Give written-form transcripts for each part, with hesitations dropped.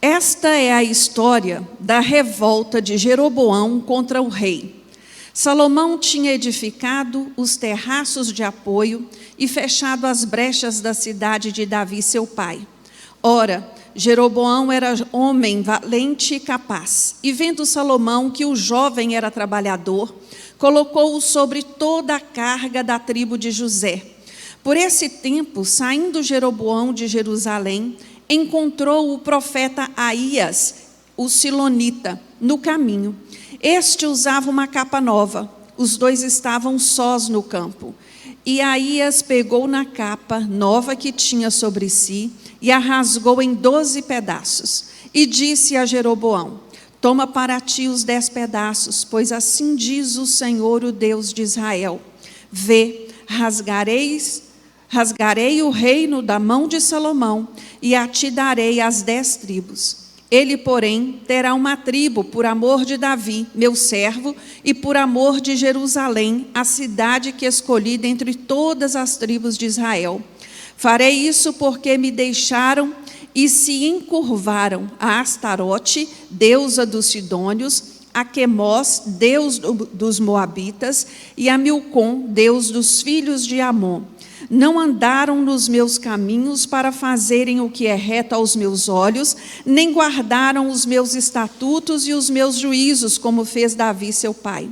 Esta é a história da revolta de Jeroboão contra o rei. Salomão tinha edificado os terraços de apoio e fechado as brechas da cidade de Davi, seu pai. Ora, Jeroboão era homem valente e capaz, e vendo Salomão que o jovem era trabalhador, colocou-o sobre toda a carga da tribo de José. Por esse tempo, saindo Jeroboão de Jerusalém, encontrou o profeta Aías, o silonita, no caminho. Este usava uma capa nova. Os dois estavam sós no campo. E Aías pegou na capa nova que tinha sobre si e a rasgou em 12 pedaços. E disse a Jeroboão: toma para ti os 10 pedaços, pois assim diz o Senhor, o Deus de Israel: vê, rasgarei o reino da mão de Salomão e a ti darei as 10 tribos. Ele, porém, terá uma tribo por amor de Davi, meu servo, e por amor de Jerusalém, a cidade que escolhi dentre todas as tribos de Israel. Farei isso porque me deixaram e se encurvaram a Astarote, deusa dos Sidônios, a Quemós, deus dos Moabitas, e a Milcom, deus dos filhos de Amon. Não andaram nos meus caminhos para fazerem o que é reto aos meus olhos, nem guardaram os meus estatutos e os meus juízos, como fez Davi, seu pai.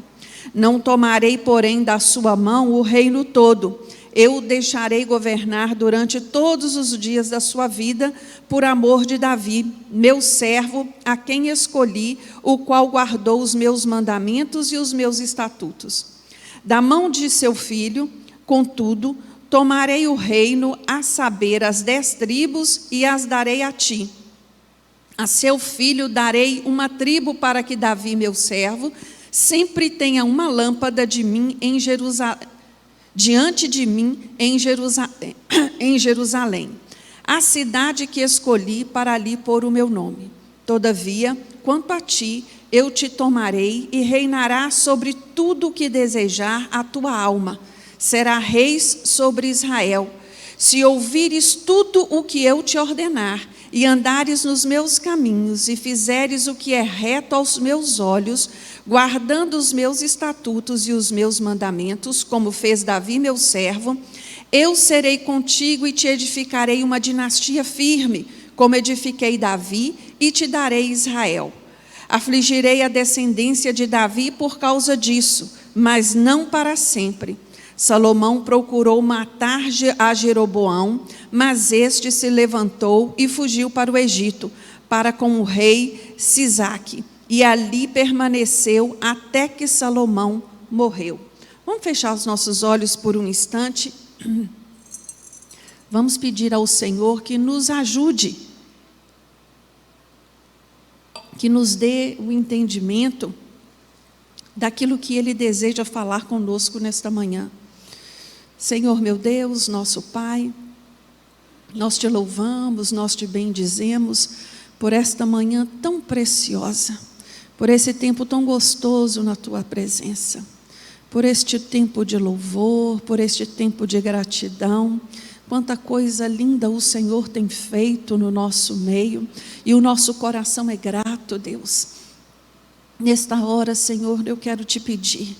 Não tomarei, porém, da sua mão o reino todo. Eu o deixarei governar durante todos os dias da sua vida, por amor de Davi, meu servo, a quem escolhi, o qual guardou os meus mandamentos e os meus estatutos. Da mão de seu filho, contudo, tomarei o reino, a saber, as 10 tribos, e as darei a ti. A seu filho darei uma tribo, para que Davi, meu servo, sempre tenha uma lâmpada de mim em Jerusalém, diante de mim em Jerusalém, a cidade que escolhi para ali pôr o meu nome. Todavia, quanto a ti, eu te tomarei e reinarás sobre tudo o que desejar a tua alma. Será reis sobre Israel. Se ouvires tudo o que eu te ordenar, e andares nos meus caminhos, e fizeres o que é reto aos meus olhos, guardando os meus estatutos e os meus mandamentos, como fez Davi, meu servo, eu serei contigo e te edificarei uma dinastia firme, como edifiquei Davi, e te darei Israel. Afligirei a descendência de Davi por causa disso, mas não para sempre. Salomão procurou matar a Jeroboão, mas este se levantou e fugiu para o Egito, para com o rei Sisaque, e ali permaneceu até que Salomão morreu. Vamos fechar os nossos olhos por um instante. Vamos pedir ao Senhor que nos ajude, que nos dê o entendimento daquilo que Ele deseja falar conosco nesta manhã. Senhor meu Deus, nosso Pai, nós te louvamos, nós te bendizemos por esta manhã tão preciosa, por esse tempo tão gostoso na tua presença, por este tempo de louvor, por este tempo de gratidão. Quanta coisa linda o Senhor tem feito no nosso meio, e o nosso coração é grato, Deus. Nesta hora, Senhor, eu quero te pedir,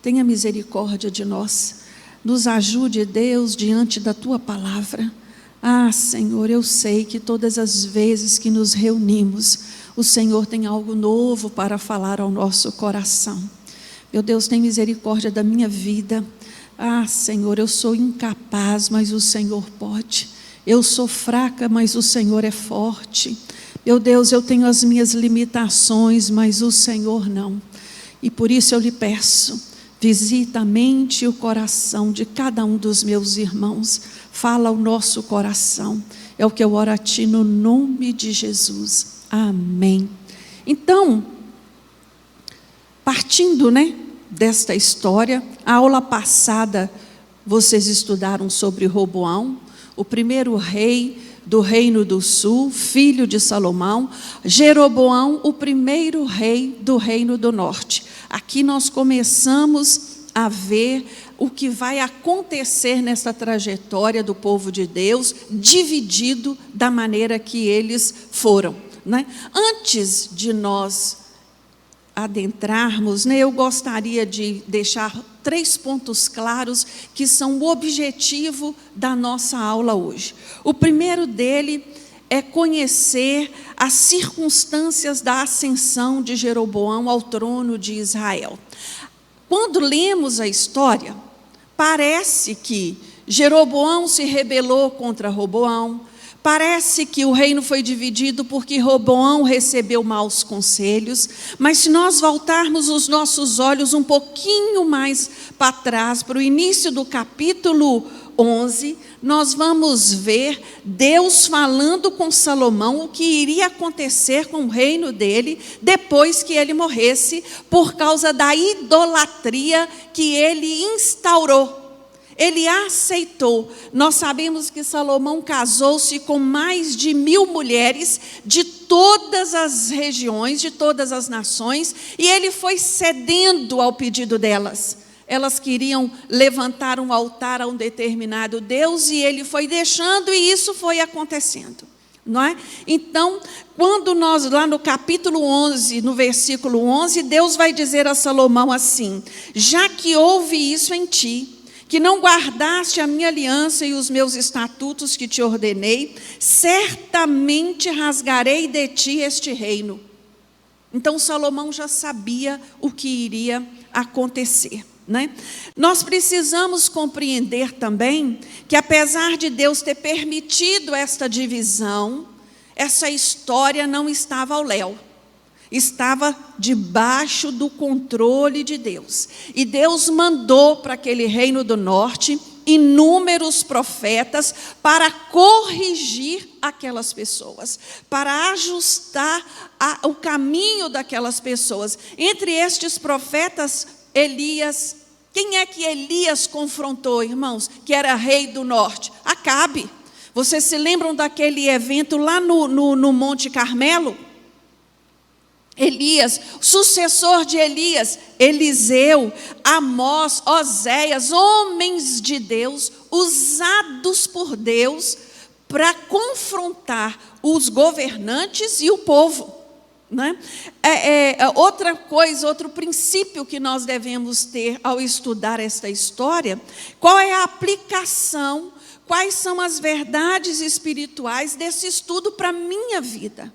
tenha misericórdia de nós. Nos ajude, Deus, diante da tua palavra. Ah, Senhor, eu sei que todas as vezes que nos reunimos, o Senhor tem algo novo para falar ao nosso coração. Meu Deus, tem misericórdia da minha vida. Ah, Senhor, eu sou incapaz, mas o Senhor pode. Eu sou fraca, mas o Senhor é forte. Meu Deus, eu tenho as minhas limitações, mas o Senhor não. E por isso eu lhe peço, visita a mente e o coração de cada um dos meus irmãos. Fala ao nosso coração. É o que eu oro a ti no nome de Jesus. Amém. Então, partindo, desta história, a aula passada vocês estudaram sobre Roboão, o primeiro rei do reino do sul, filho de Salomão. Jeroboão, o primeiro rei do reino do norte. Aqui nós começamos a ver o que vai acontecer nessa trajetória do povo de Deus, dividido da maneira que eles foram. né? Antes de nós adentrarmos, né, eu gostaria de deixar 3 pontos claros que são o objetivo da nossa aula hoje. O primeiro dele é conhecer as circunstâncias da ascensão de Jeroboão ao trono de Israel. Quando lemos a história, parece que Jeroboão se rebelou contra Roboão. Parece que o reino foi dividido porque Roboão recebeu maus conselhos, mas se nós voltarmos os nossos olhos um pouquinho mais para trás, para o início do capítulo 11, nós vamos ver Deus falando com Salomão o que iria acontecer com o reino dele depois que ele morresse, por causa da idolatria que ele instaurou. Ele aceitou. Nós sabemos que Salomão casou-se com mais de 1000 mulheres de todas as regiões, de todas as nações, e ele foi cedendo ao pedido delas. Elas queriam levantar um altar a um determinado Deus, e ele foi deixando, e isso foi acontecendo. Não é? Então, quando nós, lá no capítulo 11, no versículo 11, Deus vai dizer a Salomão assim: já que houve isso em ti, que não guardaste a minha aliança e os meus estatutos que te ordenei, certamente rasgarei de ti este reino. Então Salomão já sabia o que iria acontecer, né? Nós precisamos compreender também que, apesar de Deus ter permitido esta divisão, essa história não estava ao léu. Estava debaixo do controle de Deus. E Deus mandou para aquele reino do norte inúmeros profetas para corrigir aquelas pessoas, para ajustar o caminho daquelas pessoas. Entre estes profetas, Elias. Quem é que Elias confrontou, irmãos, que era rei do norte? Acabe. Vocês se lembram daquele evento lá no Monte Carmelo? Elias, sucessor de Elias, Eliseu, Amós, Oséias, homens de Deus, usados por Deus para confrontar os governantes e o povo, né? Outra coisa, outro princípio que nós devemos ter ao estudar esta história: qual é a aplicação, quais são as verdades espirituais desse estudo para a minha vida?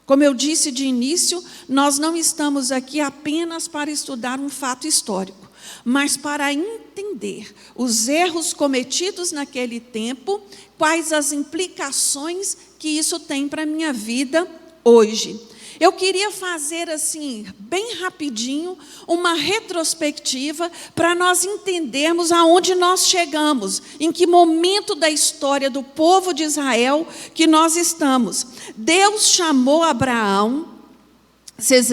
Como eu disse de início, nós não estamos aqui apenas para estudar um fato histórico, mas para entender os erros cometidos naquele tempo, quais as implicações que isso tem para a minha vida hoje. Eu queria fazer assim, bem rapidinho, uma retrospectiva para nós entendermos aonde nós chegamos, em que momento da história do povo de Israel que nós estamos. Deus chamou Abraão, vocês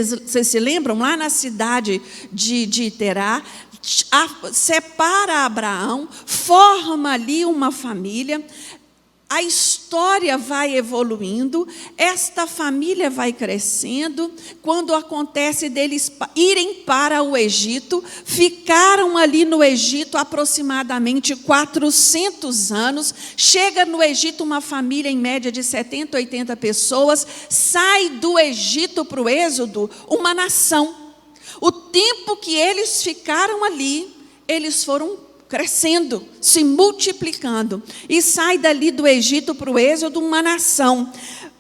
se lembram? Lá na cidade de Terá, separa Abraão, forma ali uma família. A história vai evoluindo, esta família vai crescendo. Quando acontece deles irem para o Egito, ficaram ali no Egito aproximadamente 400 anos. Chega no Egito uma família em média de 70, 80 pessoas, sai do Egito para o Êxodo uma nação. O tempo que eles ficaram ali, eles foram crescendo, se multiplicando, e sai dali do Egito para o Êxodo uma nação.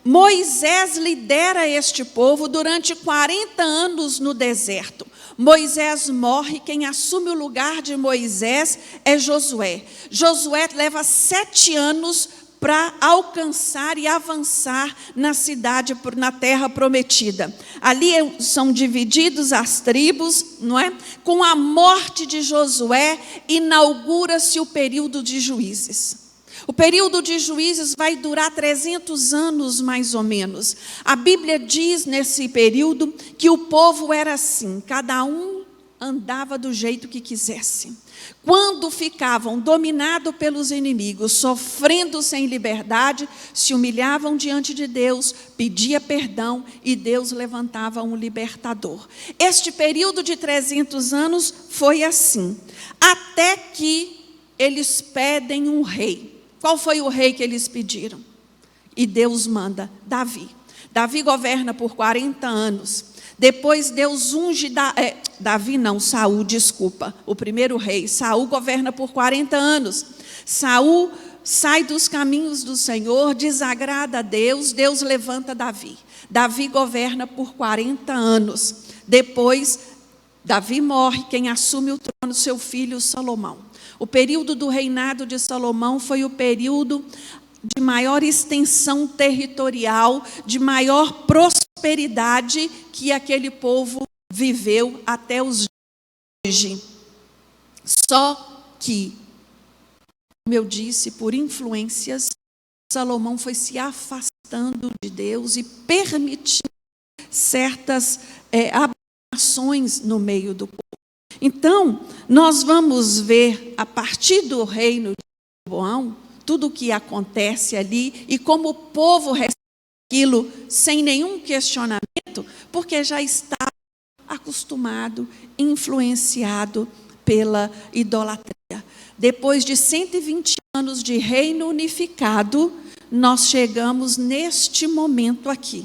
Moisés lidera este povo durante 40 anos no deserto. Moisés morre, quem assume o lugar de Moisés é Josué. Josué leva 7 anos para alcançar e avançar na cidade, na terra prometida. Ali são divididos as tribos, não é? Com a morte de Josué, inaugura-se o período de Juízes. O período de Juízes vai durar 300 anos, mais ou menos. A Bíblia diz nesse período que o povo era assim, cada um andava do jeito que quisesse. Quando ficavam dominados pelos inimigos, sofrendo sem liberdade, se humilhavam diante de Deus, pedia perdão e Deus levantava um libertador. Este período de 300 anos foi assim, até que eles pedem um rei. Qual foi o rei que eles pediram? e Deus manda Davi. Davi governa por 40 anos. Depois Deus unge Saul, desculpa, o primeiro rei. Saul governa por 40 anos. Saul sai dos caminhos do Senhor, desagrada a Deus, Deus levanta Davi. Davi governa por 40 anos. Depois, Davi morre, quem assume o trono, seu filho Salomão. O período do reinado de Salomão foi o período de maior extensão territorial, de maior prosperidade que aquele povo viveu até os dias de hoje. Só que, como eu disse, por influências, Salomão foi se afastando de Deus e permitindo certas aberrações no meio do povo. Então, nós vamos ver, a partir do reino de Jeroboão, tudo o que acontece ali e como o povo recebe aquilo sem nenhum questionamento, porque já está acostumado, influenciado pela idolatria. Depois de 120 anos de reino unificado, nós chegamos neste momento aqui,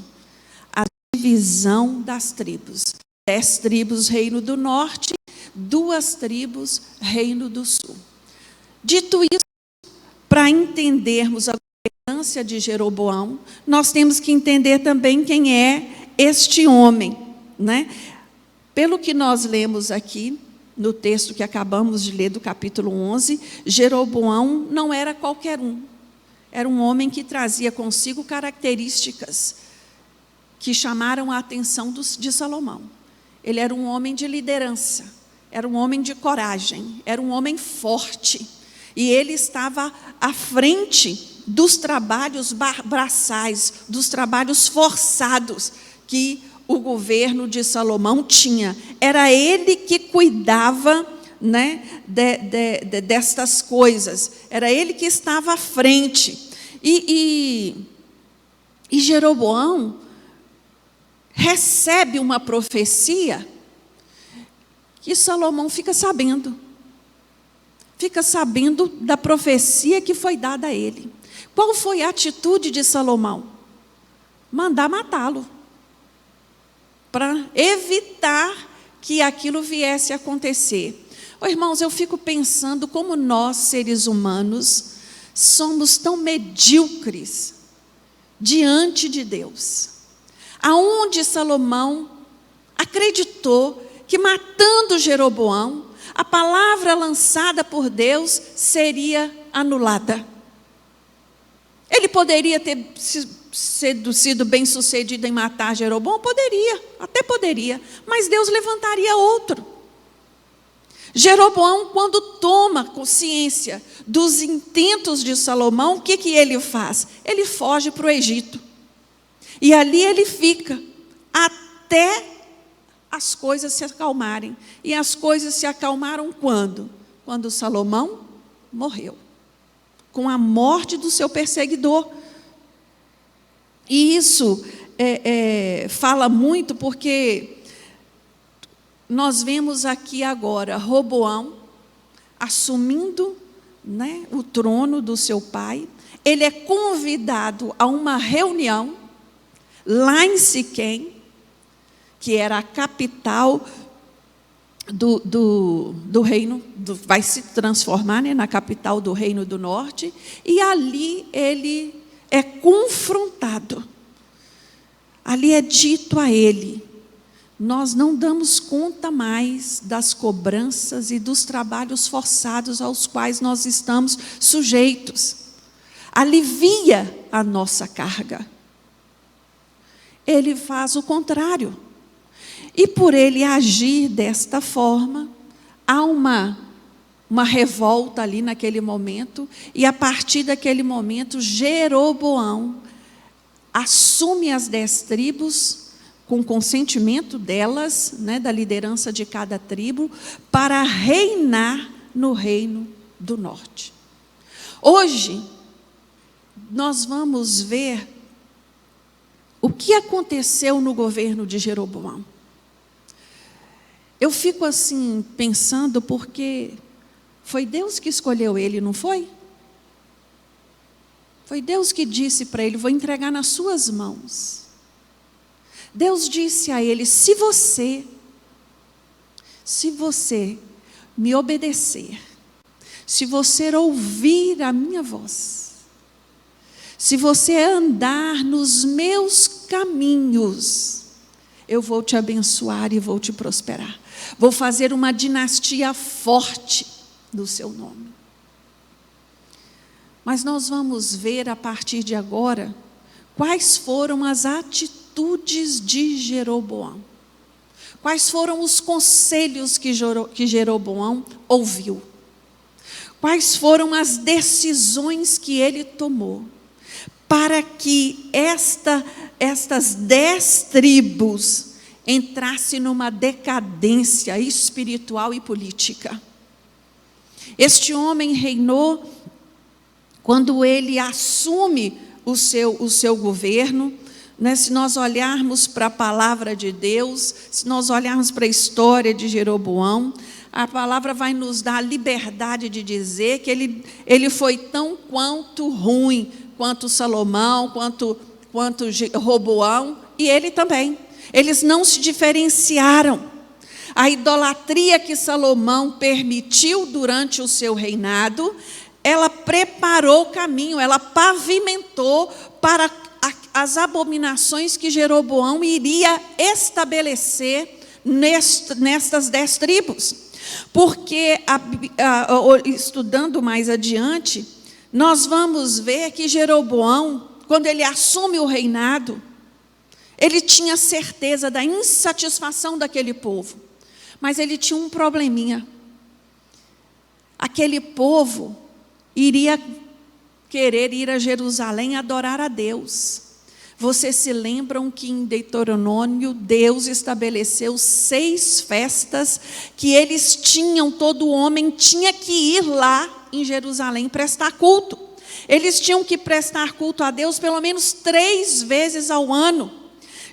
a divisão das tribos. 10 tribos, reino do norte, 2 tribos, reino do sul. Dito isso, para entendermos a governança de Jeroboão, nós temos que entender também quem é este homem, né? Pelo que nós lemos aqui, no texto que acabamos de ler do capítulo 11, Jeroboão não era qualquer um. Era um homem que trazia consigo características que chamaram a atenção de Salomão. Ele era um homem de liderança, era um homem de coragem, era um homem forte. E ele estava à frente dos trabalhos braçais, dos trabalhos forçados que o governo de Salomão tinha. Era ele que cuidava, né, destas coisas. Era ele que estava à frente. E Jeroboão recebe uma profecia que Salomão fica sabendo. Fica sabendo da profecia que foi dada a ele. Qual foi a atitude de Salomão? Mandar matá-lo, para evitar que aquilo viesse a acontecer. Irmãos, eu fico pensando como nós, seres humanos, somos tão medíocres diante de Deus. Aonde Salomão acreditou que matando Jeroboão, a palavra lançada por Deus seria anulada. Ele poderia ter sido bem-sucedido em matar Jeroboão? Poderia, até poderia, mas Deus levantaria outro. Jeroboão, quando toma consciência dos intentos de Salomão, o que ele faz? Ele foge para o Egito. E ali ele fica, até as coisas se acalmarem. E as coisas se acalmaram quando? Quando Salomão morreu, com a morte do seu perseguidor. E isso fala muito, porque nós vemos aqui agora Roboão assumindo, né, o trono do seu pai. Ele é convidado a uma reunião lá em Siquém, que era a capital do reino, vai se transformar, né, na capital do reino do norte, e ali ele é confrontado. Ali é dito a ele: nós não damos conta mais das cobranças e dos trabalhos forçados aos quais nós estamos sujeitos. Alivia a nossa carga. Ele faz o contrário. E por ele agir desta forma, há uma revolta ali naquele momento, e a partir daquele momento, Jeroboão assume as 10 tribos, com consentimento delas, né, da liderança de cada tribo, para reinar no reino do norte. Hoje, nós vamos ver o que aconteceu no governo de Jeroboão. Eu fico assim pensando, porque foi Deus que escolheu ele, não foi? Foi Deus que disse para ele: vou entregar nas suas mãos. Deus disse a ele: se você me obedecer, se você ouvir a minha voz, se você andar nos meus caminhos, eu vou te abençoar e vou te prosperar. Vou fazer uma dinastia forte do seu nome. Mas nós vamos ver a partir de agora quais foram as atitudes de Jeroboão. Quais foram os conselhos que Jeroboão ouviu. Quais foram as decisões que ele tomou para que estas 10 tribos entrassem numa decadência espiritual e política. Este homem reinou quando ele assume o seu governo, né? Se nós olharmos para a palavra de Deus, se nós olharmos para a história de Jeroboão, a palavra vai nos dar a liberdade de dizer que ele foi tão quanto ruim, quanto Salomão, quanto Roboão, e ele também. Eles não se diferenciaram. A idolatria que Salomão permitiu durante o seu reinado, ela preparou o caminho, ela pavimentou para as abominações que Jeroboão iria estabelecer nestas 10 tribos. Porque, estudando mais adiante, nós vamos ver que Jeroboão, quando ele assume o reinado, ele tinha certeza da insatisfação daquele povo, mas ele tinha um probleminha. Aquele povo iria querer ir a Jerusalém adorar a Deus. Vocês se lembram que em Deuteronômio Deus estabeleceu 6 festas que eles tinham, todo homem tinha que ir lá em Jerusalém prestar culto. Eles tinham que prestar culto a Deus pelo menos 3 vezes ao ano.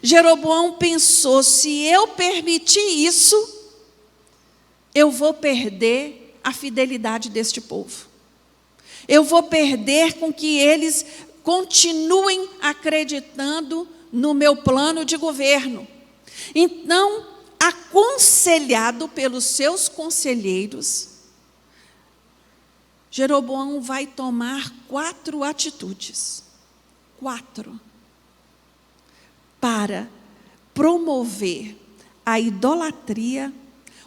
Jeroboão pensou: se eu permitir isso, eu vou perder a fidelidade deste povo. Eu vou perder com que eles continuem acreditando no meu plano de governo. Então, aconselhado pelos seus conselheiros, Jeroboão vai tomar 4 atitudes. 4. Para promover a idolatria,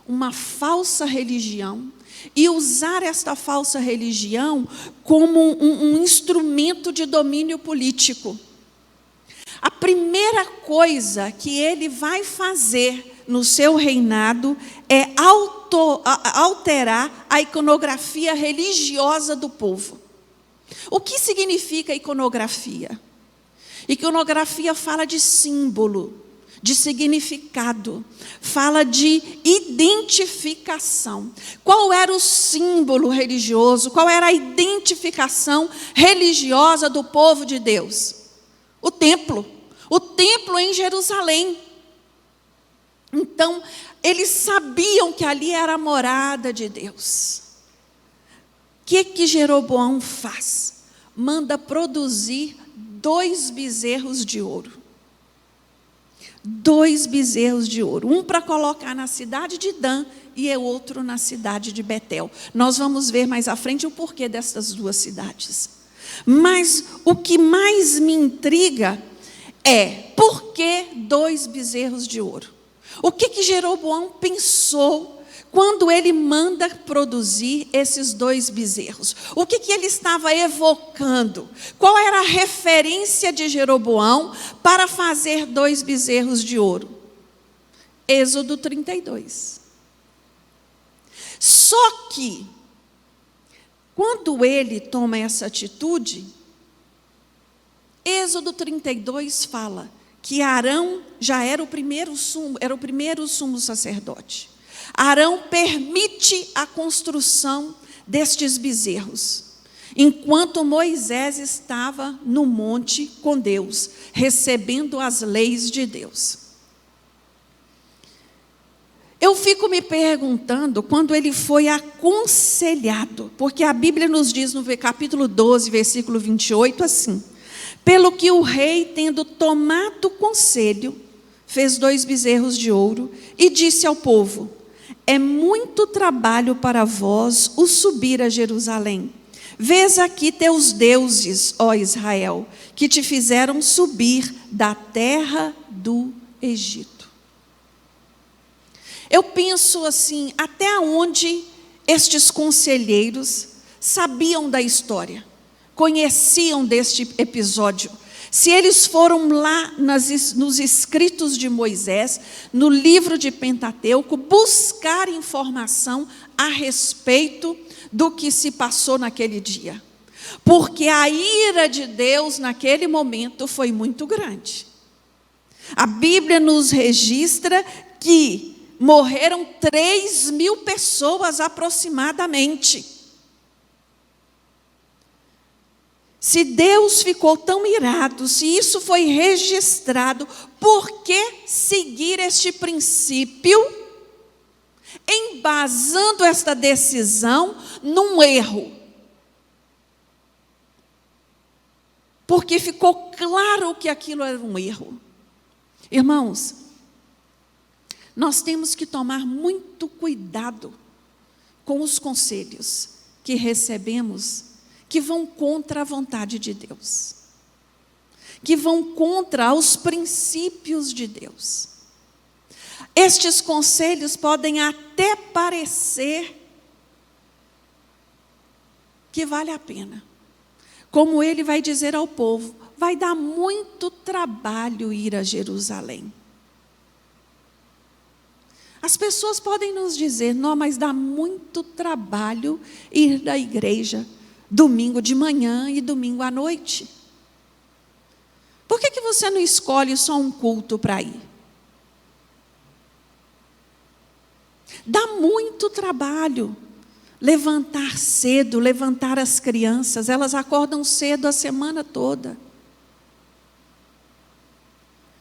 uma falsa religião, e usar esta falsa religião como um instrumento de domínio político. A primeira coisa que ele vai fazer no seu reinado é alterar a iconografia religiosa do povo. O que significa iconografia? Iconografia fala de símbolo, de significado, fala de identificação. Qual era o símbolo religioso? Qual era a identificação religiosa do povo de Deus? O templo em Jerusalém. Então, eles sabiam que ali era a morada de Deus. O que Jeroboão faz? Manda produzir 2 bezerros de ouro. 2 bezerros de ouro, um para colocar na cidade de Dan e o outro na cidade de Betel. Nós vamos ver mais à frente o porquê dessas 2 cidades. Mas o que mais me intriga é: por que 2 bezerros de ouro? O que Jeroboão pensou quando ele manda produzir esses 2 bezerros? O que ele estava evocando? Qual era a referência de Jeroboão para fazer 2 bezerros de ouro? Êxodo 32. Só que, quando ele toma essa atitude, Êxodo 32 fala que Arão já era o primeiro sumo sacerdote. Arão permite a construção destes bezerros, enquanto Moisés estava no monte com Deus, recebendo as leis de Deus. Eu fico me perguntando quando ele foi aconselhado, porque a Bíblia nos diz no capítulo 12, versículo 28, assim: pelo que o rei, tendo tomado conselho, fez 2 bezerros de ouro e disse ao povo: é muito trabalho para vós o subir a Jerusalém. Vês aqui teus deuses, ó Israel, que te fizeram subir da terra do Egito. Eu penso assim, até onde estes conselheiros sabiam da história, conheciam deste episódio. Se eles foram lá nos escritos de Moisés, no livro de Pentateuco, buscar informação a respeito do que se passou naquele dia. Porque a ira de Deus naquele momento foi muito grande. A Bíblia nos registra que morreram 3.000 pessoas aproximadamente. Se Deus ficou tão irado, se isso foi registrado, por que seguir este princípio, embasando esta decisão num erro? Porque ficou claro que aquilo era um erro. Irmãos, nós temos que tomar muito cuidado com os conselhos que recebemos, que vão contra a vontade de Deus, que vão contra os princípios de Deus. Estes conselhos podem até parecer que vale a pena. Como ele vai dizer ao povo, vai dar muito trabalho ir a Jerusalém. As pessoas podem nos dizer, não, mas dá muito trabalho ir da igreja domingo de manhã e domingo à noite. Por que você não escolhe só um culto para ir? Dá muito trabalho levantar cedo, levantar as crianças, elas acordam cedo a semana toda.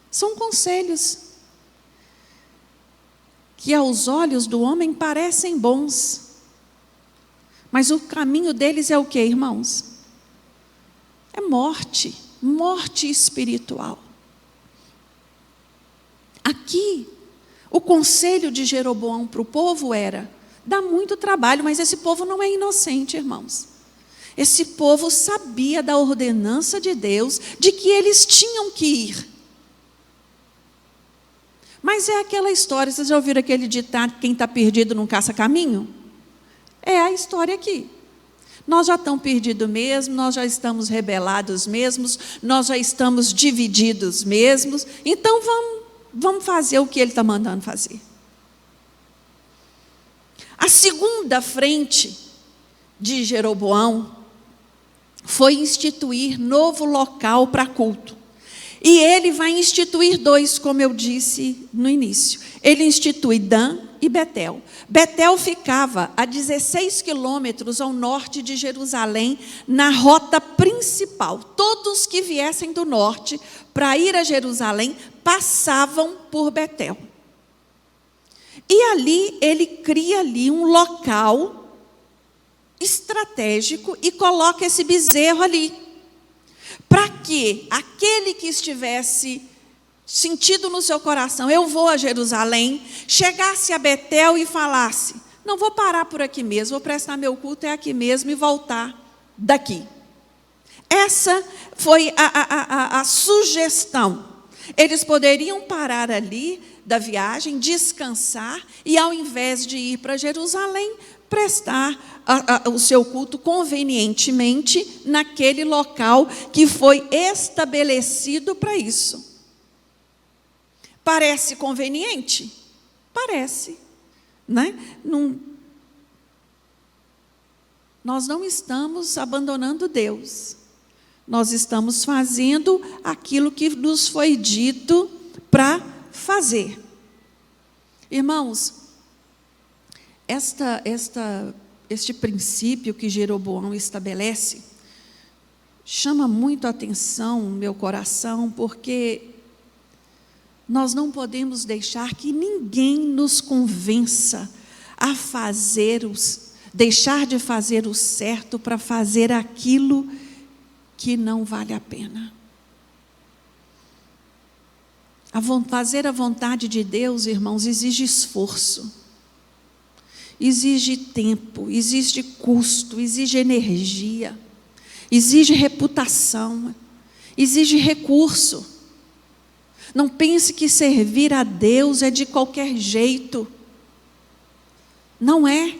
São conselhos que aos olhos do homem parecem bons, mas o caminho deles é o quê, irmãos? É morte, morte espiritual. Aqui, o conselho de Jeroboão para o povo era: dá muito trabalho, mas esse povo não é inocente, irmãos. Esse povo sabia da ordenança de Deus, de que eles tinham que ir. Mas é aquela história, vocês já ouviram aquele ditado, quem está perdido não caça caminho? É a história aqui. Nós já estamos perdidos mesmo, nós já estamos rebelados mesmos, nós já estamos divididos mesmos, então vamos fazer o que ele está mandando fazer. A segunda frente de Jeroboão foi instituir novo local para culto. E ele vai instituir 2, como eu disse no início. Ele institui Dan e Betel. Betel ficava a 16 quilômetros ao norte de Jerusalém, na rota principal. Todos que viessem do norte para ir a Jerusalém passavam por Betel. E ali, ele cria ali um local estratégico e coloca esse bezerro ali. Para que aquele que estivesse sentido no seu coração, eu vou a Jerusalém, chegasse a Betel e falasse: não vou parar por aqui mesmo, vou prestar meu culto é aqui mesmo e voltar daqui. Essa foi a sugestão. Eles poderiam parar ali da viagem, descansar e, ao invés de ir para Jerusalém, prestar o seu culto convenientemente naquele local que foi estabelecido para isso. Parece conveniente? Parece, né? Nós não estamos abandonando Deus. Nós estamos fazendo aquilo que nos foi dito para fazer. Irmãos, este princípio que Jeroboão estabelece chama muito a atenção no meu coração, porque Nós não podemos deixar que ninguém nos convença a deixar de fazer o certo para fazer aquilo que não vale a pena. Fazer a vontade de Deus, irmãos, exige esforço, exige tempo, exige custo, exige energia, exige reputação, exige recurso. Não pense que servir a Deus é de qualquer jeito. Não é.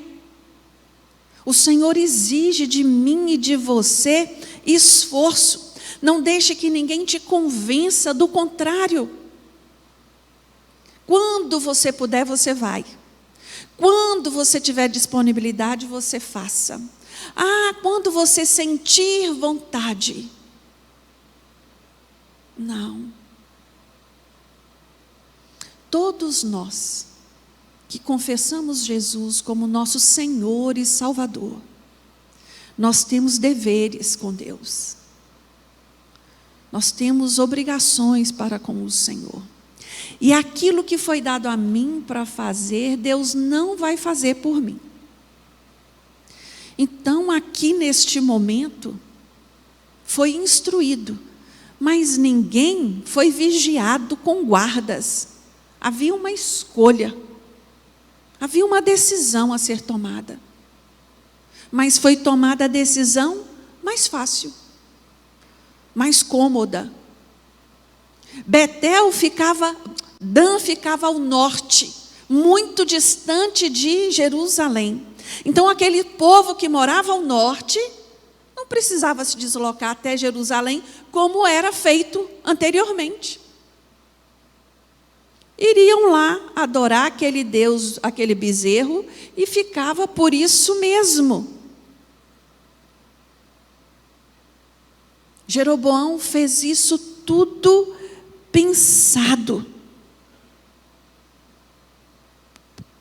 O Senhor exige de mim e de você esforço. Não deixe que ninguém te convença do contrário. Quando você puder, você vai. Quando você tiver disponibilidade, você faça. Quando você sentir vontade. Não. Todos nós que confessamos Jesus como nosso Senhor e Salvador, nós temos deveres com Deus. Nós temos obrigações para com o Senhor. E aquilo que foi dado a mim para fazer, Deus não vai fazer por mim. Então, aqui neste momento, foi instruído, mas ninguém foi vigiado com guardas. Havia uma escolha, havia uma decisão a ser tomada. Mas foi tomada a decisão mais fácil, mais cômoda. Dan ficava ao norte, muito distante de Jerusalém. Então aquele povo que morava ao norte não precisava se deslocar até Jerusalém como era feito anteriormente. Iriam lá adorar aquele Deus, aquele bezerro, e ficava por isso mesmo. Jeroboão fez isso tudo pensado.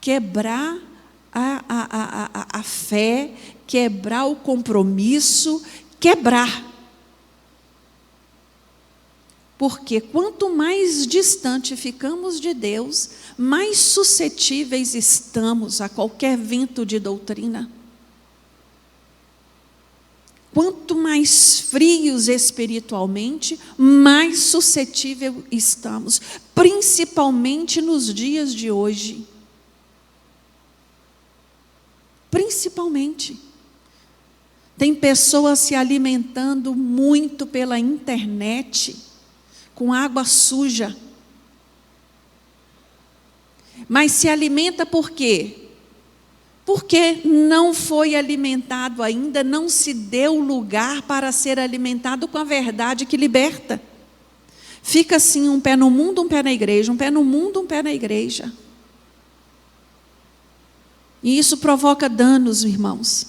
Quebrar a fé, quebrar o compromisso, quebrar. Porque quanto mais distante ficamos de Deus, mais suscetíveis estamos a qualquer vento de doutrina. Quanto mais frios espiritualmente, mais suscetível estamos, principalmente nos dias de hoje. Principalmente. Tem pessoas se alimentando muito pela internet, com água suja. Mas se alimenta por quê? Porque não foi alimentado ainda, não se deu lugar para ser alimentado com a verdade que liberta. Fica assim, um pé no mundo, um pé na igreja, um pé no mundo, um pé na igreja. E isso provoca danos, irmãos,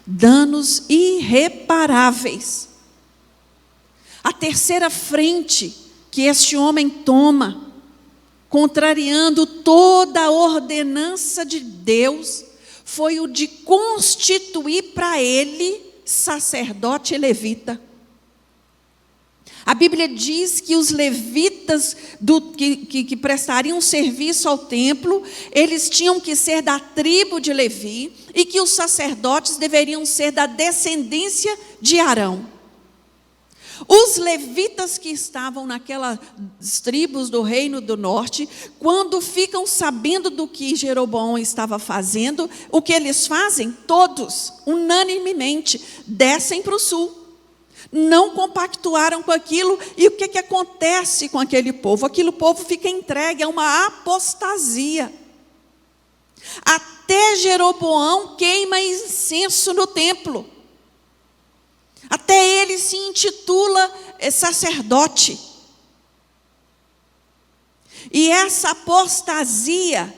danos irreparáveis. A terceira frente que este homem toma, contrariando toda a ordenança de Deus, foi o de constituir para ele sacerdote e levita. A Bíblia diz que os levitas que prestariam serviço ao templo, eles tinham que ser da tribo de Levi, e que os sacerdotes deveriam ser da descendência de Arão. Os levitas que estavam naquelas tribos do reino do norte, quando ficam sabendo do que Jeroboão estava fazendo, o que eles fazem? Todos, unanimemente, descem para o sul. Não compactuaram com aquilo, e o que acontece com aquele povo? Aquele povo fica entregue a uma apostasia. Até Jeroboão queima incenso no templo. Até ele se intitula sacerdote. E essa apostasia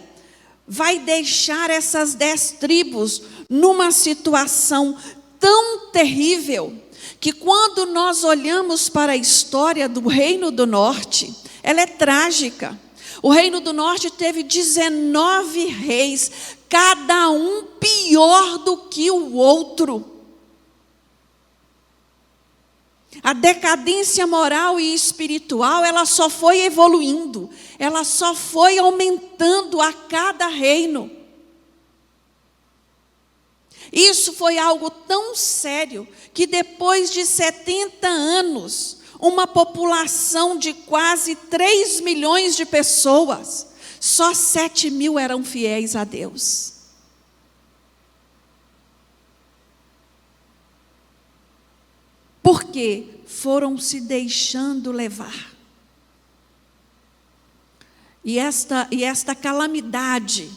vai deixar essas 10 tribos numa situação tão terrível, que quando nós olhamos para a história do Reino do Norte, ela é trágica. O Reino do Norte teve 19 reis, cada um pior do que o outro. A decadência moral e espiritual, ela só foi evoluindo, ela só foi aumentando a cada reino. Isso foi algo tão sério que depois de 70 anos, uma população de quase 3 milhões de pessoas, só 7 mil eram fiéis a Deus. Porque foram se deixando levar. E esta calamidade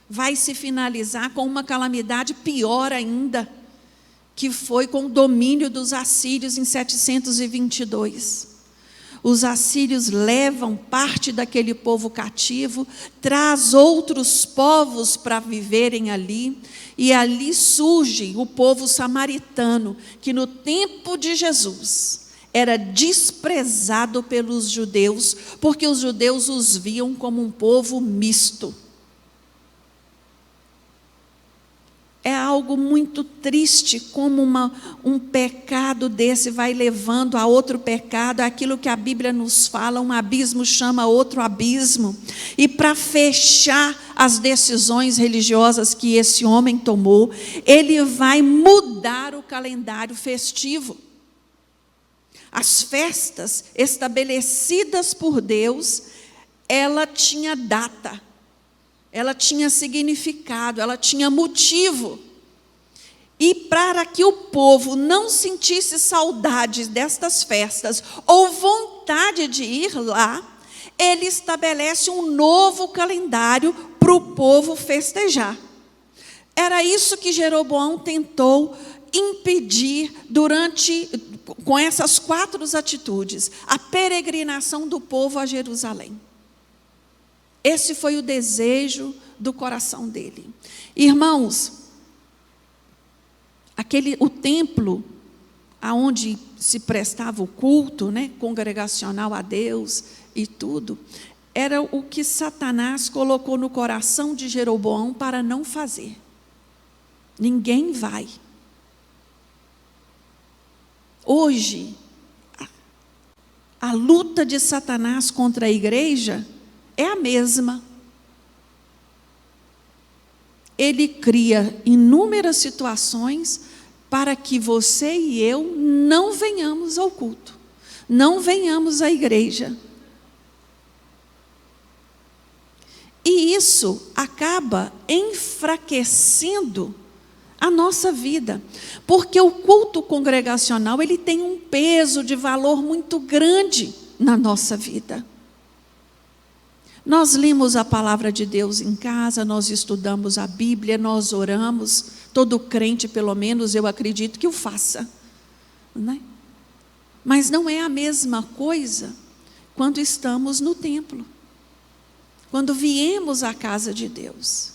vai se finalizar com uma calamidade pior ainda, que foi com o domínio dos assírios em 722. Os assírios levam parte daquele povo cativo, traz outros povos para viverem ali, e ali surge o povo samaritano, que no tempo de Jesus era desprezado pelos judeus, porque os judeus os viam como um povo misto. É algo muito triste como um pecado desse vai levando a outro pecado, aquilo que a Bíblia nos fala, um abismo chama outro abismo. E para fechar as decisões religiosas que esse homem tomou, ele vai mudar o calendário festivo. As festas estabelecidas por Deus, ela tinha data. Ela tinha significado, ela tinha motivo. E para que o povo não sentisse saudade destas festas, ou vontade de ir lá, ele estabelece um novo calendário para o povo festejar. Era isso que Jeroboão tentou impedir com essas 4 atitudes, a peregrinação do povo a Jerusalém. Esse foi o desejo do coração dele. Irmãos, o templo aonde se prestava o culto, né, congregacional a Deus e tudo, era o que Satanás colocou no coração de Jeroboão para não fazer. Ninguém vai. Hoje, a luta de Satanás contra a igreja é a mesma. Ele cria inúmeras situações para que você e eu não venhamos ao culto, não venhamos à igreja. E isso acaba enfraquecendo a nossa vida, porque o culto congregacional, ele tem um peso de valor muito grande na nossa vida. Nós lemos a palavra de Deus em casa, nós estudamos a Bíblia, nós oramos, todo crente, pelo menos, eu acredito que o faça, né? Mas não é a mesma coisa quando estamos no templo, quando viemos à casa de Deus.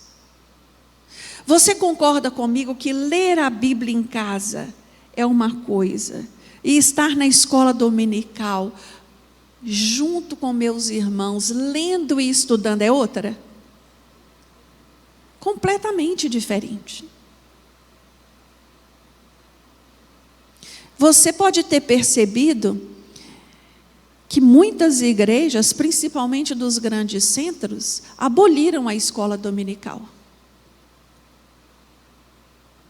Você concorda comigo que ler a Bíblia em casa é uma coisa, e estar na escola dominical, junto com meus irmãos, lendo e estudando, é outra? Completamente diferente. Você pode ter percebido que muitas igrejas, principalmente dos grandes centros, aboliram a escola dominical.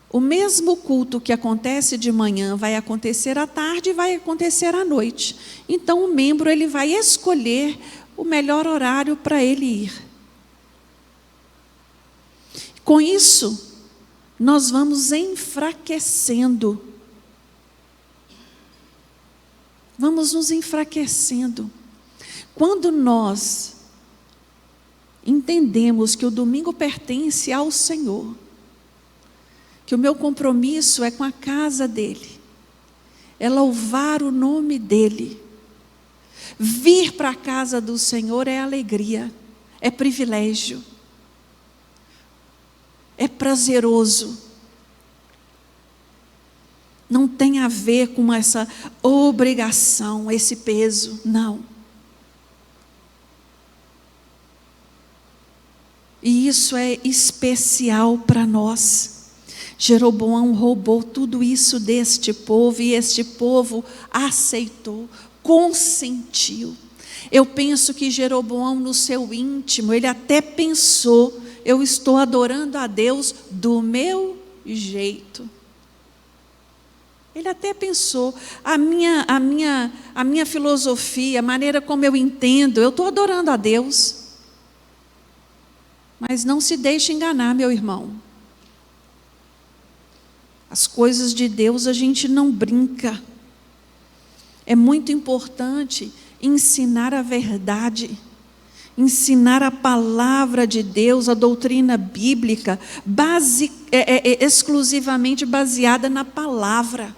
O mesmo culto que acontece de manhã vai acontecer à tarde e vai acontecer à noite. Então o membro ele vai escolher o melhor horário para ele ir. Com isso, nós vamos enfraquecendo. Vamos nos enfraquecendo. Quando nós entendemos que o domingo pertence ao Senhor, que o meu compromisso é com a casa dele, é louvar o nome dele. Vir para a casa do Senhor é alegria, é privilégio, é prazeroso. Não tem a ver com essa obrigação, esse peso, não. E isso é especial para nós. Jeroboão roubou tudo isso deste povo e este povo aceitou, consentiu. Eu penso que Jeroboão, no seu íntimo, ele até pensou: eu estou adorando a Deus do meu jeito. Ele até pensou: a minha filosofia, a maneira como eu entendo, eu estou adorando a Deus. Mas não se deixe enganar, meu irmão. As coisas de Deus a gente não brinca. É muito importante ensinar a verdade, ensinar a palavra de Deus, a doutrina bíblica, exclusivamente baseada na palavra,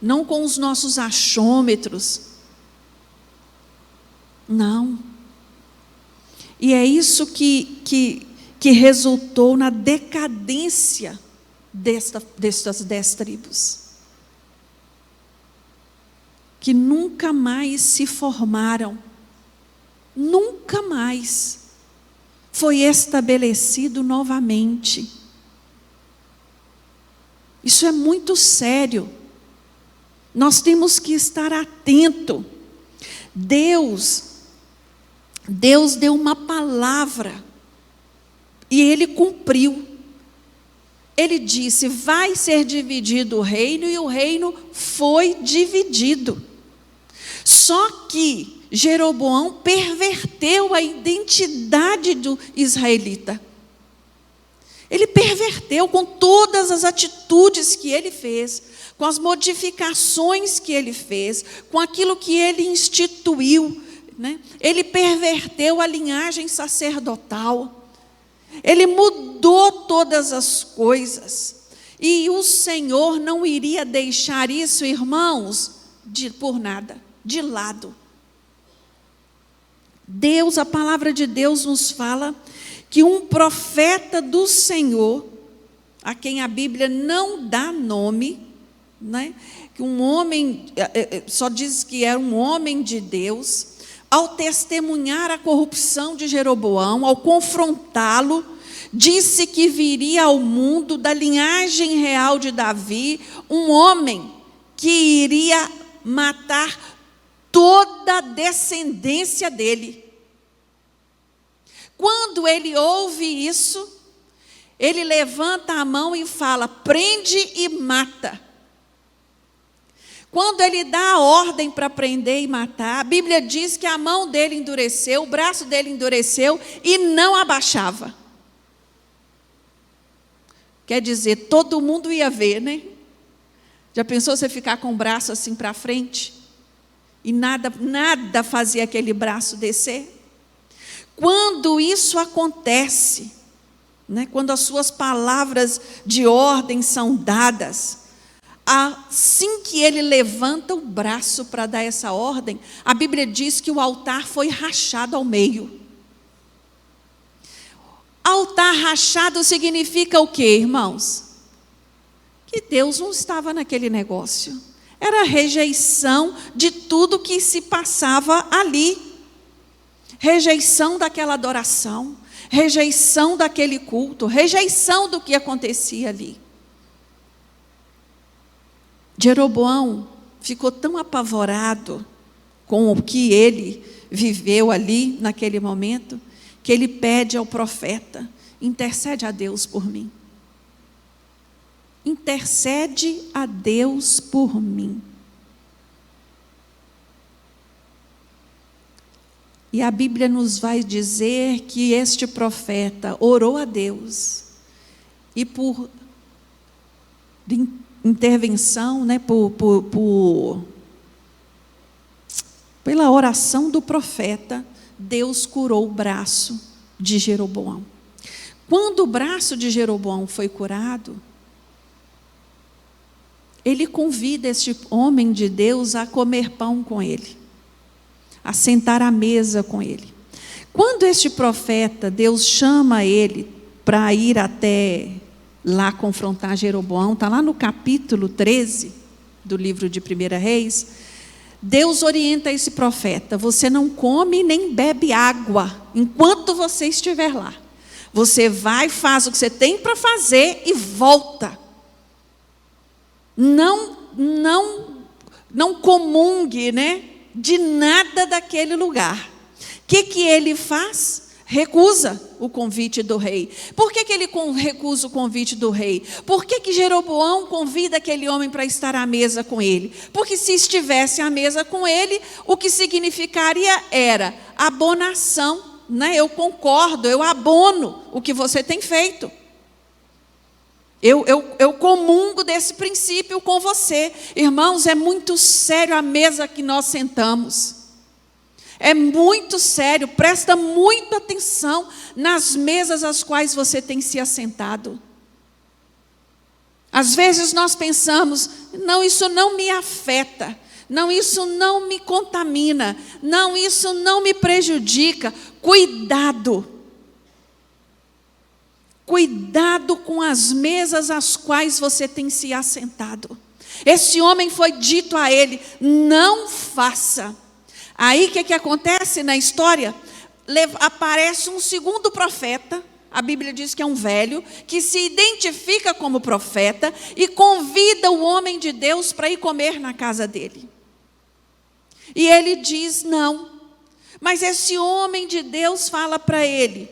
não com os nossos achômetros. Não. E é isso que resultou na decadência destas 10 tribos, que nunca mais se formaram, nunca mais foi estabelecido novamente. Isso é muito sério. Nós temos que estar atento. Deus deu uma palavra e Ele cumpriu. Ele disse: vai ser dividido o reino, e o reino foi dividido. Só que Jeroboão perverteu a identidade do israelita. Ele perverteu com todas as atitudes que ele fez, com as modificações que ele fez, com aquilo que ele instituiu, né? Ele perverteu a linhagem sacerdotal. Ele mudou todas as coisas. E o Senhor não iria deixar isso, irmãos, por nada, de lado. Deus, a palavra de Deus nos fala que um profeta do Senhor, a quem a Bíblia não dá nome, né? Que um homem, só diz que era um homem de Deus, ao testemunhar a corrupção de Jeroboão, ao confrontá-lo, disse que viria ao mundo, da linhagem real de Davi, um homem que iria matar toda a descendência dele. Quando ele ouve isso, ele levanta a mão e fala: prende e mata. Quando ele dá a ordem para prender e matar, a Bíblia diz que a mão dele endureceu, o braço dele endureceu e não abaixava. Quer dizer, todo mundo ia ver, né? Já pensou você ficar com o braço assim para frente? E nada fazia aquele braço descer? Quando isso acontece, né? Quando as suas palavras de ordem são dadas, assim que ele levanta o braço para dar essa ordem, a Bíblia diz que o altar foi rachado ao meio. Altar rachado significa o quê, irmãos? Que Deus não estava naquele negócio. Era a rejeição de tudo que se passava ali. Rejeição daquela adoração, rejeição daquele culto, rejeição do que acontecia ali. Jeroboão ficou tão apavorado com o que ele viveu ali naquele momento, que ele pede ao profeta: intercede a Deus por mim. Intercede a Deus por mim. E a Bíblia nos vai dizer que este profeta orou a Deus, e por intervenção, né, pela oração do profeta, Deus curou o braço de Jeroboão. Quando o braço de Jeroboão foi curado, ele convida este homem de Deus a comer pão com ele, a sentar à mesa com ele. Quando este profeta, Deus chama ele para ir até lá confrontar Jeroboão, está lá no capítulo 13 do livro de 1 Reis, Deus orienta esse profeta: você não come nem bebe água enquanto você estiver lá, Você vai, faz o que você tem para fazer e volta. Não comungue, né, de nada daquele lugar. O que ele faz? Recusa o convite do rei. Por que ele recusa o convite do rei? Por que Jeroboão convida aquele homem para estar à mesa com ele? Porque se estivesse à mesa com ele, o que significaria era abonação, né? Eu concordo, eu abono o que você tem feito. Eu comungo desse princípio com você. Irmãos, é muito sério a mesa que nós sentamos. É muito sério, presta muita atenção nas mesas às quais você tem se assentado. Às vezes nós pensamos, não, isso não me afeta, não, isso não me contamina, não, isso não me prejudica. Cuidado! Cuidado com as mesas às quais você tem se assentado. Esse homem foi dito a ele, não faça. Aí o que acontece na história? Aparece um segundo profeta, a Bíblia diz que é um velho, que se identifica como profeta e convida o homem de Deus para ir comer na casa dele. E ele diz não, mas esse homem de Deus fala para ele,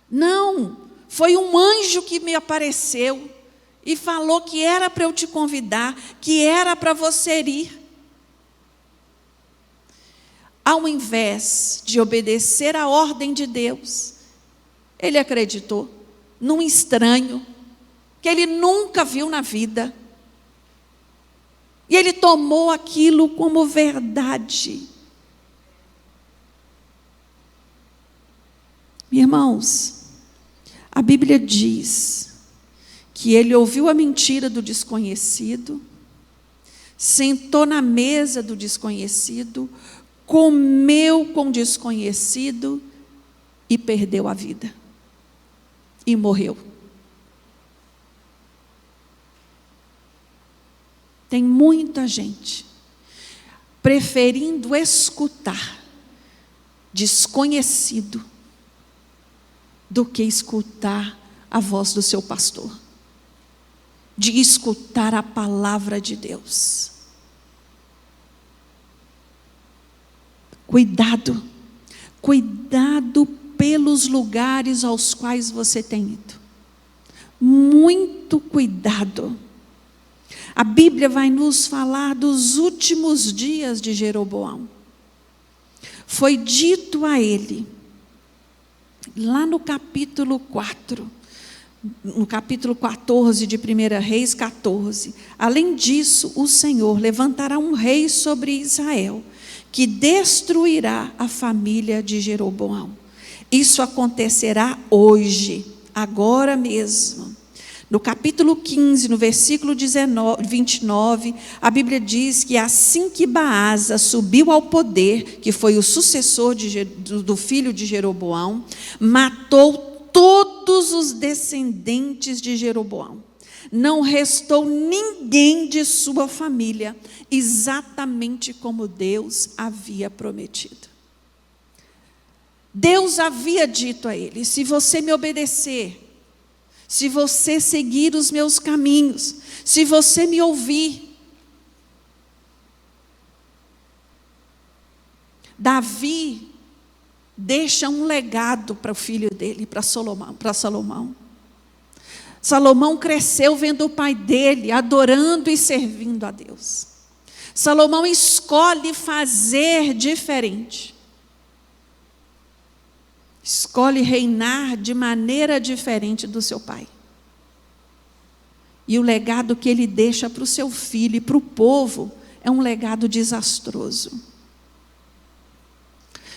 não, foi um anjo que me apareceu e falou que era para eu te convidar, que era para você ir. Ao invés de obedecer à ordem de Deus, ele acreditou num estranho que ele nunca viu na vida. E ele tomou aquilo como verdade. Irmãos, a Bíblia diz que ele ouviu a mentira do desconhecido, sentou na mesa do desconhecido, comeu com o desconhecido e perdeu a vida. E morreu. Tem muita gente preferindo escutar desconhecido do que escutar a voz do seu pastor, de escutar a palavra de Deus. Cuidado, cuidado pelos lugares aos quais você tem ido. Muito cuidado. A Bíblia vai nos falar dos últimos dias de Jeroboão. Foi dito a ele, lá no capítulo 4, no capítulo 14 de 1 Reis 14, além disso, o Senhor levantará um rei sobre Israel, que destruirá a família de Jeroboão. Isso acontecerá hoje, agora mesmo. No capítulo 15, no versículo 29, a Bíblia diz que assim que Baasa subiu ao poder, que foi o sucessor do filho de Jeroboão, matou todos os descendentes de Jeroboão. Não restou ninguém de sua família, exatamente como Deus havia prometido. Deus havia dito a ele, se você me obedecer, se você seguir os meus caminhos, se você me ouvir. Davi deixa um legado para o filho dele, para Salomão. Salomão cresceu vendo o pai dele adorando e servindo a Deus. Salomão escolhe fazer diferente. Escolhe reinar de maneira diferente do seu pai. E o legado que ele deixa para o seu filho e para o povo é um legado desastroso.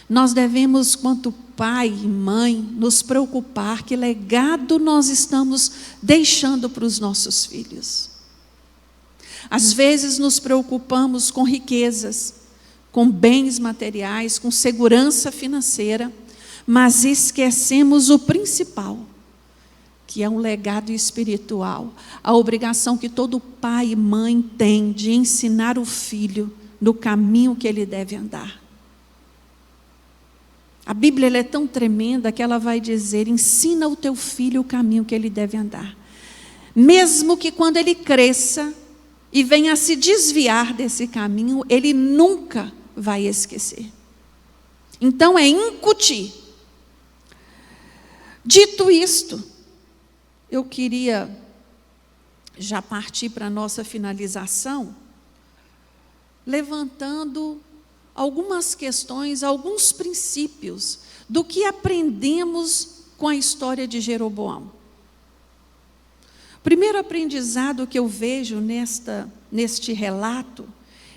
Nós devemos, quanto pai e mãe, nos preocupar que legado nós estamos deixando para os nossos filhos. Às vezes nos preocupamos com riquezas, com bens materiais, com segurança financeira, mas esquecemos o principal, que é um legado espiritual, a obrigação que todo pai e mãe tem de ensinar o filho no caminho que ele deve andar. A Bíblia ela é tão tremenda que ela vai dizer: ensina o teu filho o caminho que ele deve andar. Mesmo que quando ele cresça e venha a se desviar desse caminho, ele nunca vai esquecer. Então é incutir. Dito isto, eu queria já partir para a nossa finalização, levantando algumas questões, alguns princípios do que aprendemos com a história de Jeroboão. O primeiro aprendizado que eu vejo neste relato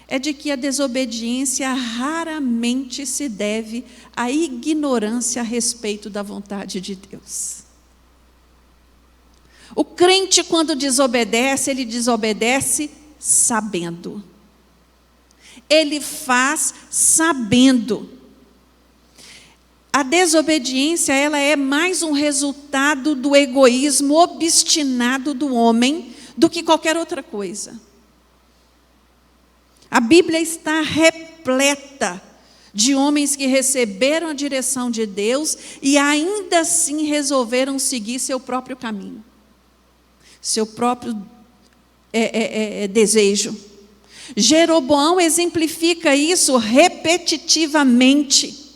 é de que a desobediência raramente se deve à ignorância a respeito da vontade de Deus. O crente, quando desobedece, ele desobedece sabendo. Ele faz sabendo. A desobediência, ela é mais um resultado do egoísmo obstinado do homem do que qualquer outra coisa. A Bíblia está repleta de homens que receberam a direção de Deus e ainda assim resolveram seguir seu próprio caminho, seu próprio desejo. Jeroboão exemplifica isso repetitivamente.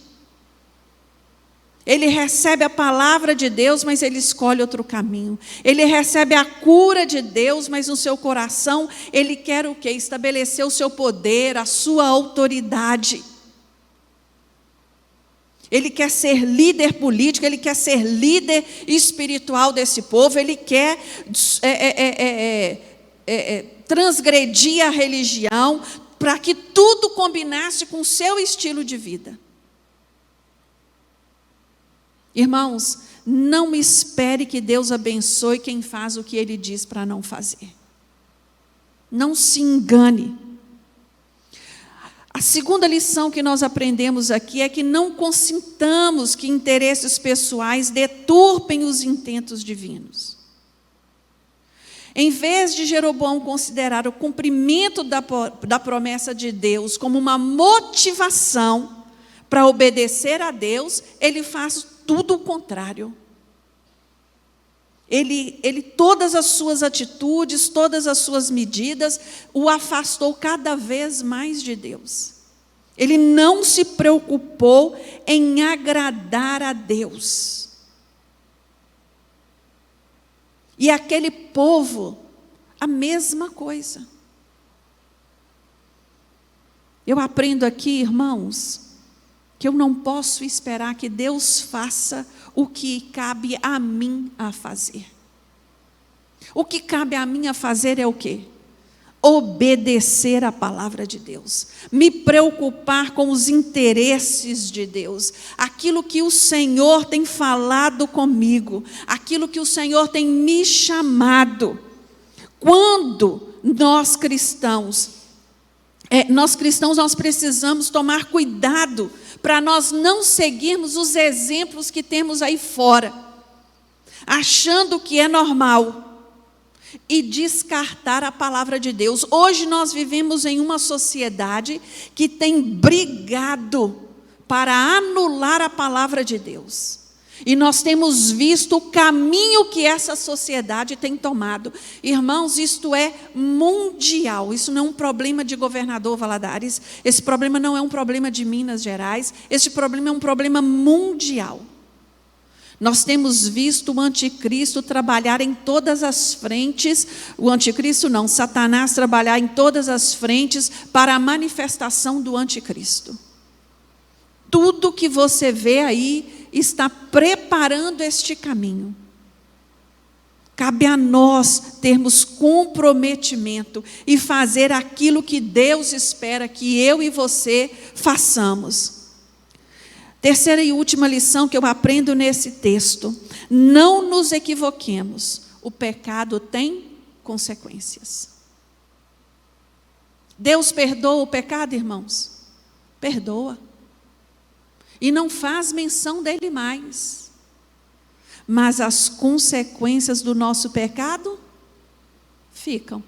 Ele recebe a palavra de Deus, mas ele escolhe outro caminho. Ele recebe a cura de Deus, mas no seu coração ele quer o quê? Estabelecer o seu poder, a sua autoridade. Ele quer ser líder político, ele quer ser líder espiritual desse povo, ele quer transgredir a religião para que tudo combinasse com o seu estilo de vida. Irmãos, não espere que Deus abençoe quem faz o que Ele diz para não fazer. Não se engane. A segunda lição que nós aprendemos aqui é que não consintamos que interesses pessoais deturpem os intentos divinos. Em vez de Jeroboão considerar o cumprimento da promessa de Deus como uma motivação para obedecer a Deus, ele faz tudo o contrário. Todas as suas atitudes, todas as suas medidas, o afastou cada vez mais de Deus. Ele não se preocupou em agradar a Deus. E aquele povo, a mesma coisa. Eu aprendo aqui, irmãos, que eu não posso esperar que Deus faça o que cabe a mim a fazer. O que cabe a mim a fazer é o quê? Obedecer a palavra de Deus, me preocupar com os interesses de Deus, aquilo que o Senhor tem falado comigo, aquilo que o Senhor tem me chamado. Quando nós cristãos nós precisamos tomar cuidado para nós não seguirmos os exemplos que temos aí fora, achando que é normal, e descartar a palavra de Deus. Hoje nós vivemos em uma sociedade que tem brigado para anular a palavra de Deus. E nós temos visto o caminho que essa sociedade tem tomado. Irmãos, isto é mundial. Isso não é um problema de governador Valadares. Esse problema não é um problema de Minas Gerais. Esse problema é um problema mundial. Nós temos visto o anticristo trabalhar em todas as frentes. O anticristo não, Satanás trabalhar em todas as frentes para a manifestação do anticristo. Tudo que você vê aí está preparando este caminho. Cabe a nós termos comprometimento e fazer aquilo que Deus espera que eu e você façamos. Terceira e última lição que eu aprendo nesse texto: não nos equivoquemos, o pecado tem consequências. Deus perdoa o pecado, irmãos? Perdoa. E não faz menção dele mais. Mas as consequências do nosso pecado ficam.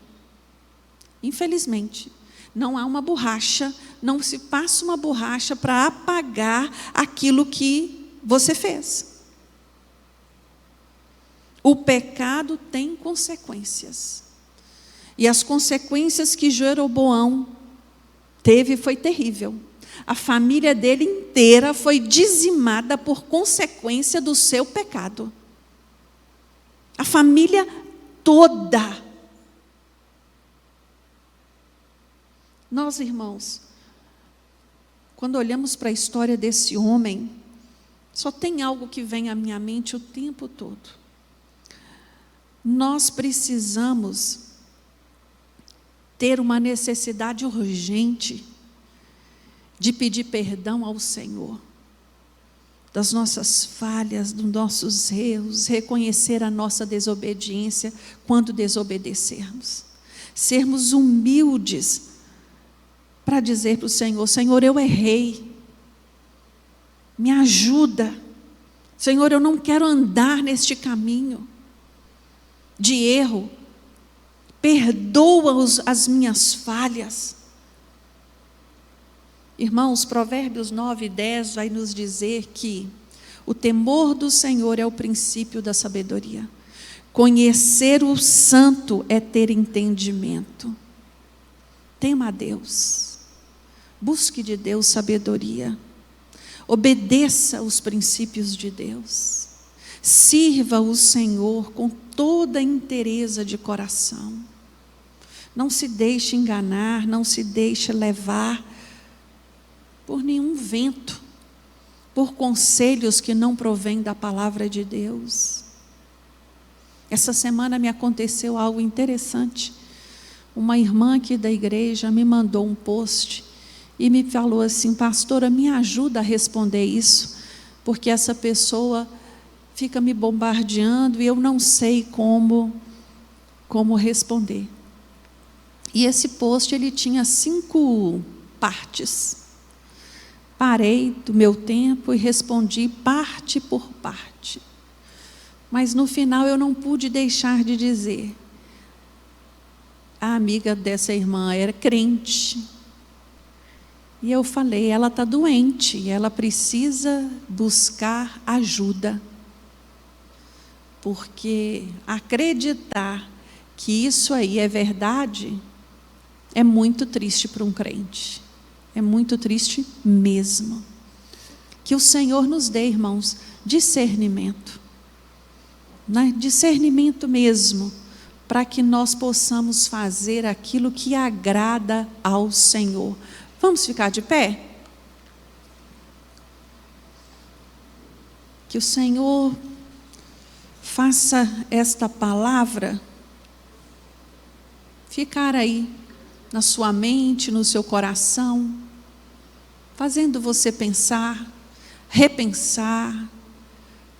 Infelizmente. Não há uma borracha, não se passa uma borracha para apagar aquilo que você fez. O pecado tem consequências. E as consequências que Jeroboão teve foi terrível. A família dele inteira foi dizimada por consequência do seu pecado. A família toda. Nós, irmãos, quando olhamos para a história desse homem, só tem algo que vem à minha mente o tempo todo. Nós precisamos ter uma necessidade urgente de pedir perdão ao Senhor, das nossas falhas, dos nossos erros, reconhecer a nossa desobediência quando desobedecermos. Sermos humildes para dizer para o Senhor: Senhor, eu errei, me ajuda. Senhor, eu não quero andar neste caminho de erro, perdoa as minhas falhas. Irmãos, Provérbios 9:10 vai nos dizer que o temor do Senhor é o princípio da sabedoria. Conhecer o santo é ter entendimento. Tema a Deus. Busque de Deus sabedoria. Obedeça os princípios de Deus. Sirva o Senhor com toda a inteireza de coração. Não se deixe enganar, não se deixe levar por nenhum vento, por conselhos que não provêm da palavra de Deus. Essa semana me aconteceu algo interessante. Uma irmã aqui da igreja me mandou um post e me falou assim: pastora, me ajuda a responder isso, porque essa pessoa fica me bombardeando e eu não sei como responder. E esse post, ele tinha 5 partes. Parei do meu tempo e respondi parte por parte. Mas no final eu não pude deixar de dizer: a amiga dessa irmã era crente. E eu falei: ela está doente, ela precisa buscar ajuda. Porque acreditar que isso aí é verdade é muito triste para um crente. É muito triste mesmo. Que o Senhor nos dê, irmãos, discernimento. Né? Discernimento mesmo, para que nós possamos fazer aquilo que agrada ao Senhor. Vamos ficar de pé? Que o Senhor faça esta palavra ficar aí na sua mente, no seu coração, fazendo você pensar, repensar.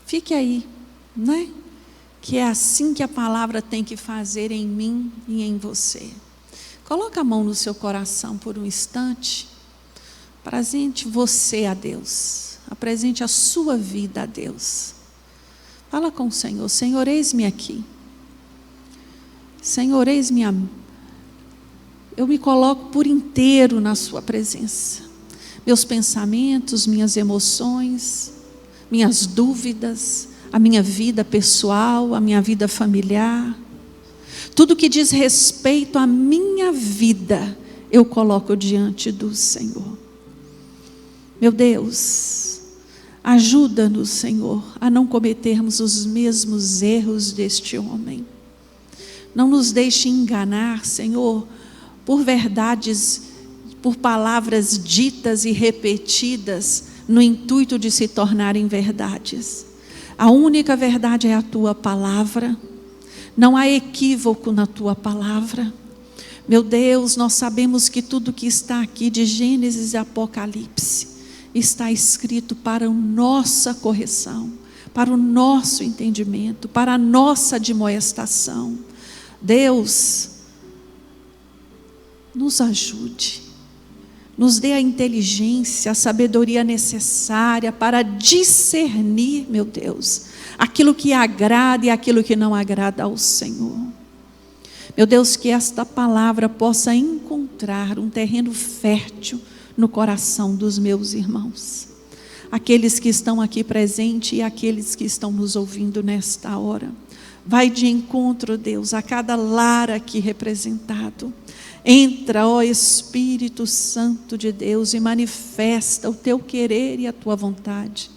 Fique aí, né? Que é assim que a palavra tem que fazer em mim e em você. Coloca a mão no seu coração por um instante. Apresente você a Deus. Apresente a sua vida a Deus. Fala com o Senhor: Senhor, eis-me aqui. Senhor, eis-me a... Eu me coloco por inteiro na sua presença. Meus pensamentos, minhas emoções, minhas dúvidas, a minha vida pessoal, a minha vida familiar, tudo que diz respeito à minha vida, eu coloco diante do Senhor. Meu Deus, ajuda-nos, Senhor, a não cometermos os mesmos erros deste homem. Não nos deixe enganar, Senhor, por verdades, por palavras ditas e repetidas, no intuito de se tornarem verdades. A única verdade é a tua palavra. Não há equívoco na tua palavra. Meu Deus, nós sabemos que tudo que está aqui de Gênesis e Apocalipse está escrito para a nossa correção, para o nosso entendimento, para a nossa admoestação. Deus, nos ajude, nos dê a inteligência, a sabedoria necessária para discernir, meu Deus, aquilo que agrada e aquilo que não agrada ao Senhor. Meu Deus, que esta palavra possa encontrar um terreno fértil no coração dos meus irmãos, aqueles que estão aqui presentes e aqueles que estão nos ouvindo nesta hora. Vai de encontro, Deus, a cada lar aqui representado. Entra, ó Espírito Santo de Deus, e manifesta o teu querer e a tua vontade.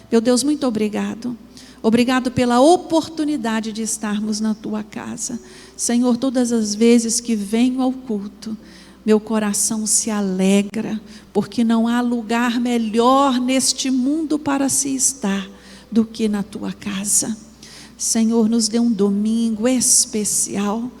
Meu Deus, muito obrigado. Obrigado pela oportunidade de estarmos na tua casa. Senhor, todas as vezes que venho ao culto, meu coração se alegra, porque não há lugar melhor neste mundo para se estar do que na tua casa. Senhor, nos dê um domingo especial,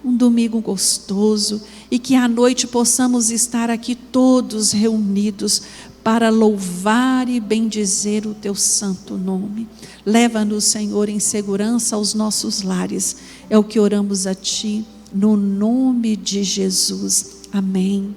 um domingo gostoso, e que à noite possamos estar aqui todos reunidos para louvar e bendizer o teu santo nome. Leva-nos, Senhor, em segurança aos nossos lares. É o que oramos a ti, no nome de Jesus. Amém.